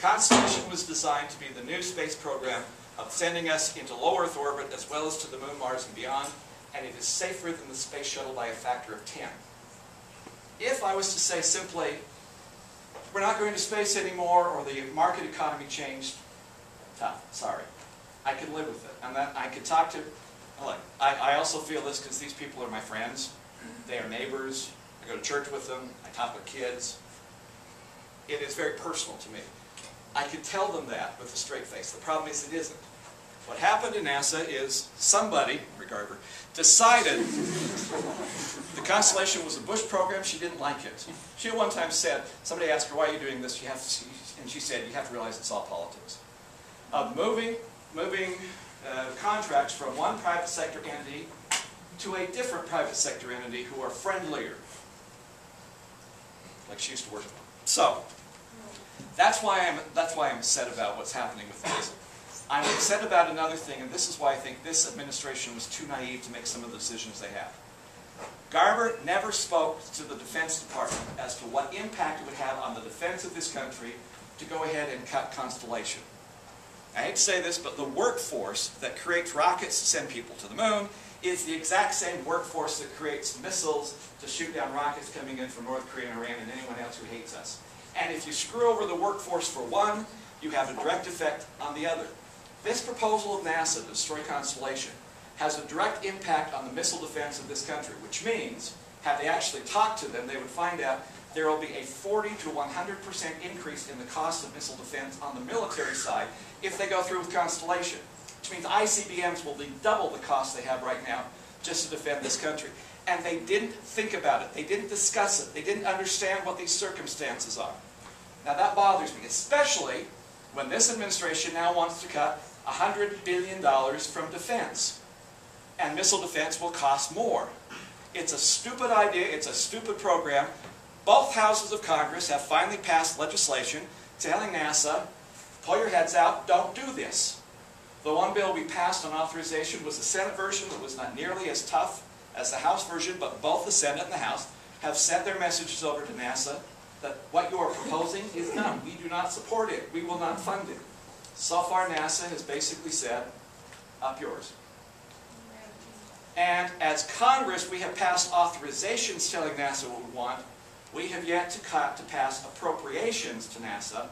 Constellation was designed to be the new space program of sending us into low Earth orbit as well as to the moon, Mars, and beyond, and it is safer than the space shuttle by a factor of 10. If I was to say simply, we're not going to space anymore, or the market economy changed, tough, sorry. I could live with it. And that I could talk to, look, I also feel this because these people are my friends. They are neighbors. I go to church with them. I talk with kids. It is very personal to me. I could tell them that with a straight face. The problem is it isn't. What happened in NASA is somebody, Garber, decided the Constellation was a Bush program. She didn't like it. She at one time said, somebody asked her, why are you doing this? And she said, you have to realize it's all politics. Moving contracts from one private sector entity to a different private sector entity who are friendlier, like she used to work with. So that's why I'm upset about what's happening with this. I'm upset about another thing, and this is why I think this administration was too naive to make some of the decisions they have. Garber never spoke to the Defense Department as to what impact it would have on the defense of this country to go ahead and cut Constellation. I hate to say this, but the workforce that creates rockets to send people to the moon is the exact same workforce that creates missiles to shoot down rockets coming in from North Korea and Iran and anyone else who hates us. And if you screw over the workforce for one, you have a direct effect on the other. This proposal of NASA to destroy Constellation has a direct impact on the missile defense of this country, which means, had they actually talked to them, they would find out there will be a 40 to 100% increase in the cost of missile defense on the military side if they go through with Constellation, which means ICBMs will be double the cost they have right now just to defend this country. And they didn't think about it. They didn't discuss it. They didn't understand what these circumstances are. Now that bothers me, especially when this administration now wants to cut $100 billion from defense. And missile defense will cost more. It's a stupid idea. It's a stupid program. Both houses of Congress have finally passed legislation telling NASA, pull your heads out, don't do this. The one bill we passed on authorization was the Senate version that was not nearly as tough as the House version, but both the Senate and the House have sent their messages over to NASA that what you are proposing is done. We do not support it. We will not fund it. So far, NASA has basically said, up yours. And as Congress, we have passed authorizations telling NASA what we want. We have yet to pass appropriations to NASA.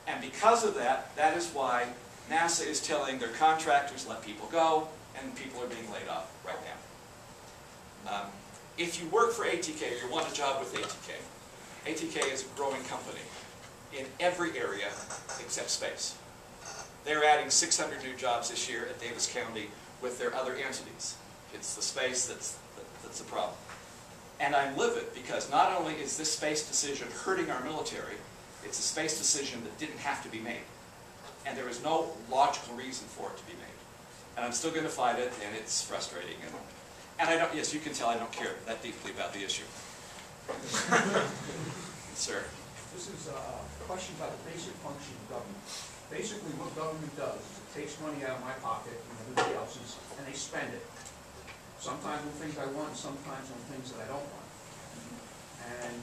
And because of that, that is why NASA is telling their contractors, let people go, and people are being laid off right now. If you work for ATK, or you want a job with ATK, ATK is a growing company in every area except space. They're adding 600 new jobs this year at Davis County with their other entities. It's the space that's the problem. And I'm livid because not only is this space decision hurting our military, it's a space decision that didn't have to be made. And there is no logical reason for it to be made. And I'm still going to fight it, and it's frustrating. And I don't, yes, you can tell I don't care that deeply about the issue. Sir. This is a question about the basic function of government. Basically, what government does is it takes money out of my pocket and everybody else's, and they spend it. Sometimes on things I want, sometimes on things that I don't want. And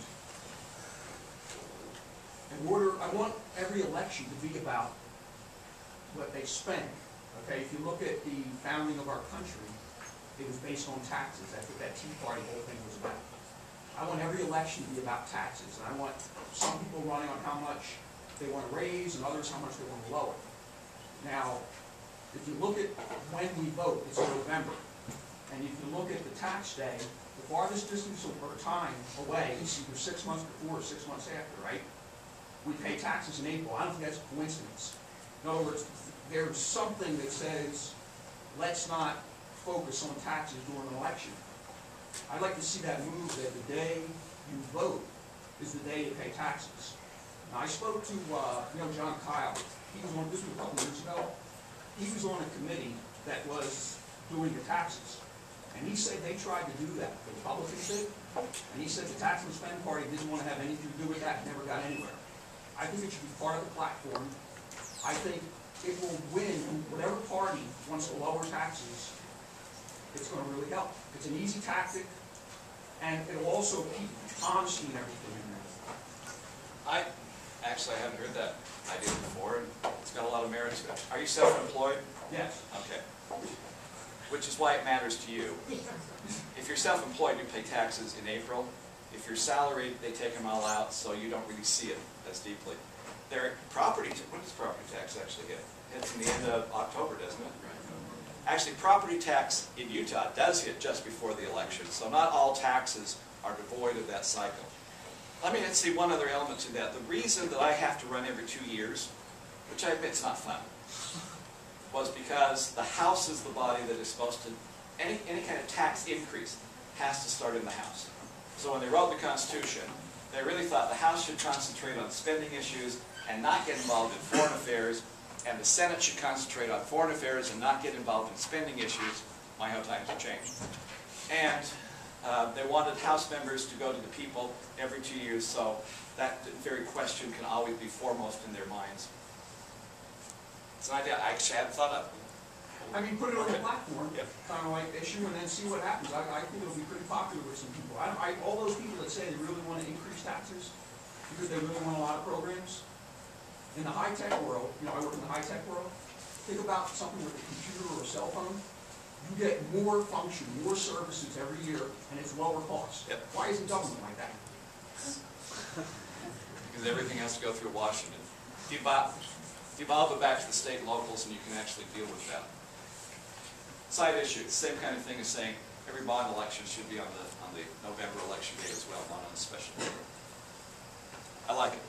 I want every election to be about what they spend. Okay, if you look at the founding of our country, it was based on taxes. That's what that Tea Party whole thing was about. I want every election to be about taxes. And I want some people running on how much they want to raise and others how much they want to lower. Now, if you look at when we vote, it's in November. And if you look at the tax day, the farthest distance or time away is either 6 months before or 6 months after, right? We pay taxes in April. I don't think that's a coincidence. In other words, there's something that says, let's not focus on taxes during an election. I'd like to see that move that the day you vote is the day you pay taxes. Now, I spoke to, John Kyle. He was on, this was a couple of years ago. He was on a committee that was doing the taxes. And he said they tried to do that. The Republicans did. And he said the Tax and Spend Party didn't want to have anything to do with that, never got anywhere. I think it should be part of the platform. I think it will win. Whatever party wants to lower taxes, it's going to really help. It's an easy tactic, and it'll also keep honesty and everything in there. Actually, I haven't heard that idea before, and it's got a lot of merit to it. Are you self-employed? Yes. Okay. Which is why it matters to you. If you're self-employed, you pay taxes in April. If you're salaried, they take them all out, so you don't really see it as deeply. Their property, when does property tax actually hit? It's in the end of October, doesn't it? Actually, property tax in Utah does hit just before the election, so not all taxes are devoid of that cycle. Let me see one other element to that. The reason that I have to run every 2 years, which I admit is not fun, was because the House is the body that is supposed to, any kind of tax increase has to start in the House. So when they wrote the Constitution, they really thought the House should concentrate on spending issues and not get involved in foreign affairs, and the Senate should concentrate on foreign affairs and not get involved in spending issues. My how times have changed. And they wanted House members to go to the people every 2 years, so that very question can always be foremost in their minds. It's an idea I actually hadn't thought of. I mean, put it on the platform, Yep. kind of like issue, and then see what happens. I think it'll be pretty popular with some people. All those people that say they really want to increase taxes because they really want a lot of programs. In the high-tech world, you know, I work in the high-tech world. Think about something with a computer or a cell phone. You get more function, more services every year, and it's lower cost. Yep. Why isn't government like that? Because everything has to go through Washington. Devolve it back to the state and locals, and you can actually deal with that. Side issue, same kind of thing as saying every bond election should be on the November election day as well, not on a special day. I like it.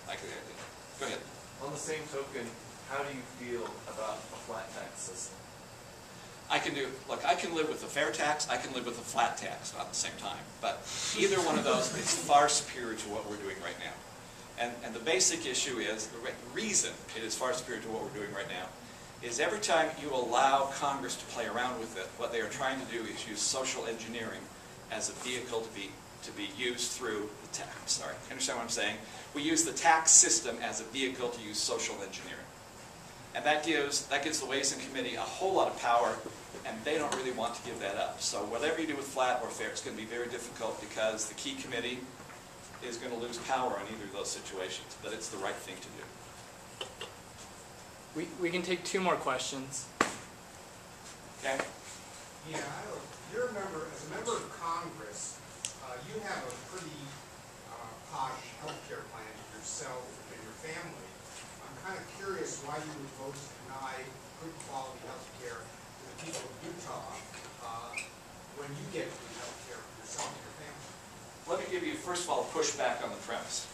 I like the idea. Go ahead. On the same token, how do you feel about a flat tax system? I can live with a fair tax, I can live with a flat tax at the same time. But either one of those is far superior to what we're doing right now. And the basic issue is, the reason it is far superior to what we're doing right now, is every time you allow Congress to play around with it, what they are trying to do is use social engineering as a vehicle to be used through the tax. Sorry, understand what I'm saying? We use the tax system as a vehicle to use social engineering. And that gives the Ways and Committee a whole lot of power, and they don't really want to give that up. So whatever you do with flat or fair, it's going to be very difficult because the key committee is going to lose power on either of those situations, but it's the right thing to do. We can take 2 more questions. Okay? Yeah, you're a member, as a member of Congress, you have a pretty posh health care plan yourself and your family. I'm kind of curious why you would vote to deny good quality health care to the people of Utah when you get good health care for yourself and your family. Let me give you, first of all, a pushback on the premise.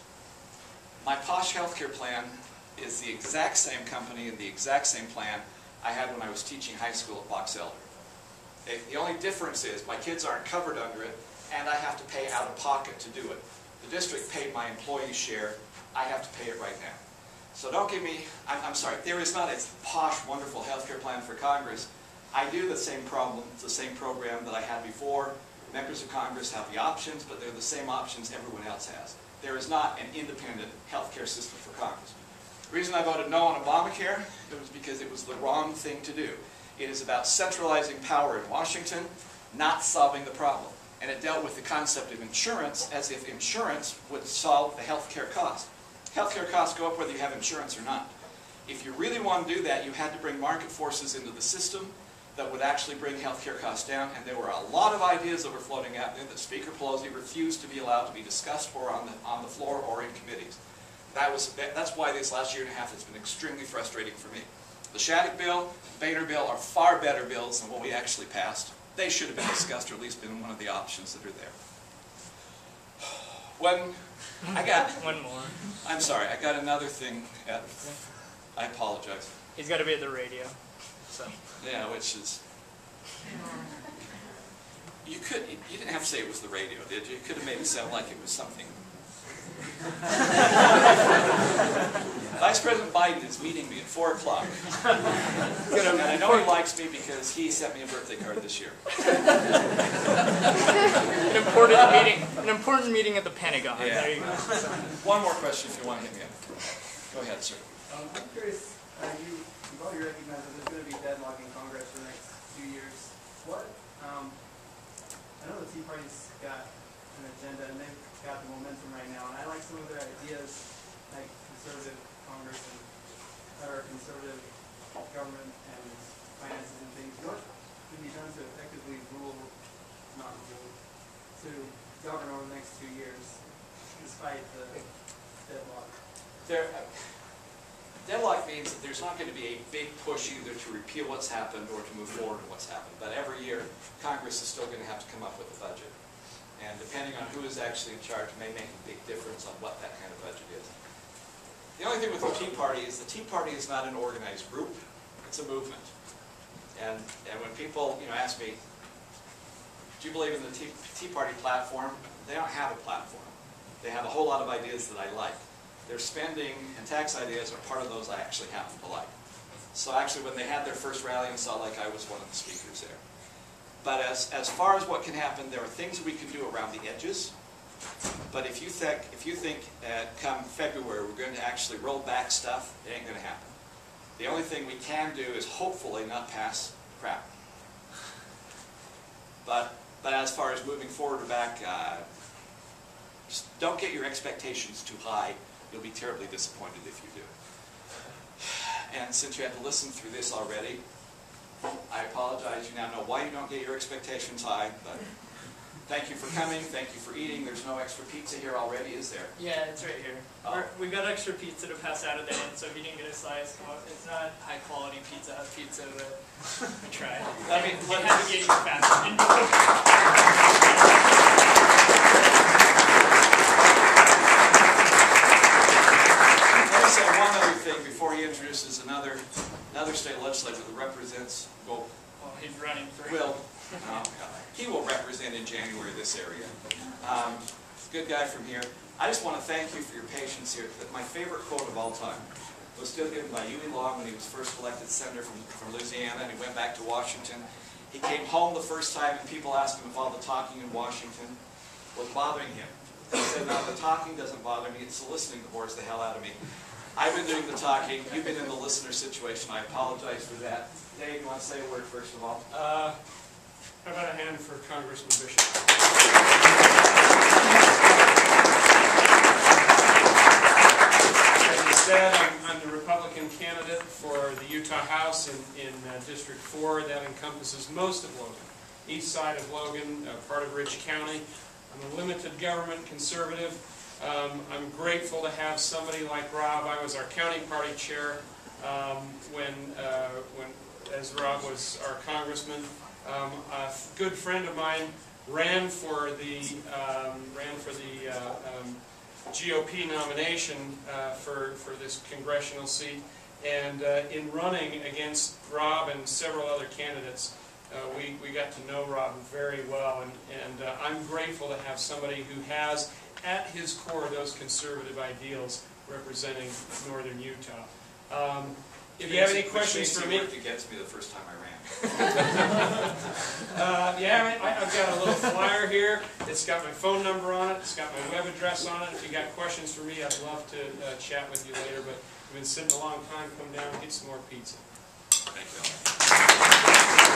My posh healthcare plan is the exact same company and the exact same plan I had when I was teaching high school at Box Elder. Okay? The only difference is my kids aren't covered under it, and I have to pay out of pocket to do it. The district paid my employee share. I have to pay it right now. So don't give me, I'm sorry, there is not a posh, wonderful healthcare plan for Congress. I do the same program that I had before. Members of Congress have the options, but they're the same options everyone else has. There is not an independent healthcare system for Congress. The reason I voted no on Obamacare, it was because it was the wrong thing to do. It is about centralizing power in Washington, not solving the problem. And it dealt with the concept of insurance as if insurance would solve the healthcare cost. Healthcare costs go up whether you have insurance or not. If you really want to do that, you had to bring market forces into the system that would actually bring healthcare costs down, and there were a lot of ideas that were floating out there that Speaker Pelosi refused to be allowed to be discussed or on the floor or in committees. That's why this last year and a half has been extremely frustrating for me. The Shattuck bill, Boehner bill are far better bills than what we actually passed. They should have been discussed or at least been one of the options that are there. When I got... One more. I'm sorry, I got another thing. I apologize. He's got to be at the radio. So. Yeah, which is... You didn't have to say it was the radio, did you? You could have made it sound like it was something. Vice President Biden is meeting me at 4 o'clock. And I know he likes me because he sent me a birthday card this year. An important meeting at the Pentagon. Yeah. There you go. One more question if you want to hit me up. Go ahead, sir. I'm curious, you've already recognized that there's going to be deadlock in Congress for the next few years. I know the Tea Party's got an agenda and they've got the momentum right now, and I like some of their ideas, like conservative Congress and or conservative government and finances and things, what could be done to effectively to govern over the next 2 years, despite the deadlock? Deadlock means that there's not going to be a big push either to repeal what's happened or to move forward in what's happened. But every year, Congress is still going to have to come up with a budget. And depending on who is actually in charge may make a big difference on what that kind of budget is. The only thing with the Tea Party is the Tea Party is not an organized group, it's a movement. And when people ask me, do you believe in the Tea Party platform? They don't have a platform. They have a whole lot of ideas that I like. Their spending and tax ideas are part of those I actually happen to like. So actually when they had their first rally in Salt Lake, I was one of the speakers there. But as far as what can happen, there are things we can do around the edges. But if you think come February we're going to actually roll back stuff, it ain't going to happen. The only thing we can do is hopefully not pass crap. But as far as moving forward or back, just don't get your expectations too high. You'll be terribly disappointed if you do. And since you had to listen through this already, I apologize. You now know why you don't get your expectations high. But thank you for coming. Thank you for eating. There's no extra pizza here already, is there? Yeah, it's right here. Oh. We've got extra pizza to pass out at the end, so if you didn't get a slice, well, it's not high quality Pizza Hut pizza, but we tried. I mean, it has to get you faster. Let me say one other thing before he introduces another state legislator that represents, well, He's running for he will represent in January this area. Good guy from here. I just want to thank you for your patience here. My favorite quote of all time was still given by Huey Long when he was first elected senator from Louisiana, and he went back to Washington. He came home the first time, and people asked him if all the talking in Washington was bothering him. He said, no, the talking doesn't bother me, it's the listening that bores the hell out of me. I've been doing the talking, you've been in the listener situation, I apologize for that. Dave, you want to say a word first of all? How about a hand for Congressman Bishop? As he said, I'm the Republican candidate for the Utah House in District 4. That encompasses most of Logan, east side of Logan, part of Ridge County. I'm a limited government conservative. I'm grateful to have somebody like Rob. I was our county party chair as Rob was our congressman. A good friend of mine ran for the GOP nomination for this congressional seat, and in running against Rob and several other candidates, we got to know Rob very well, and I'm grateful to have somebody who has at his core those conservative ideals representing northern Utah. If you have any questions for me, worked against me the first time I ran. yeah, I've got a little flyer here. It's got my phone number on it. It's got my web address on it. If you got questions for me, I'd love to chat with you later. But you've been sitting a long time. Come down and get some more pizza. Thank you.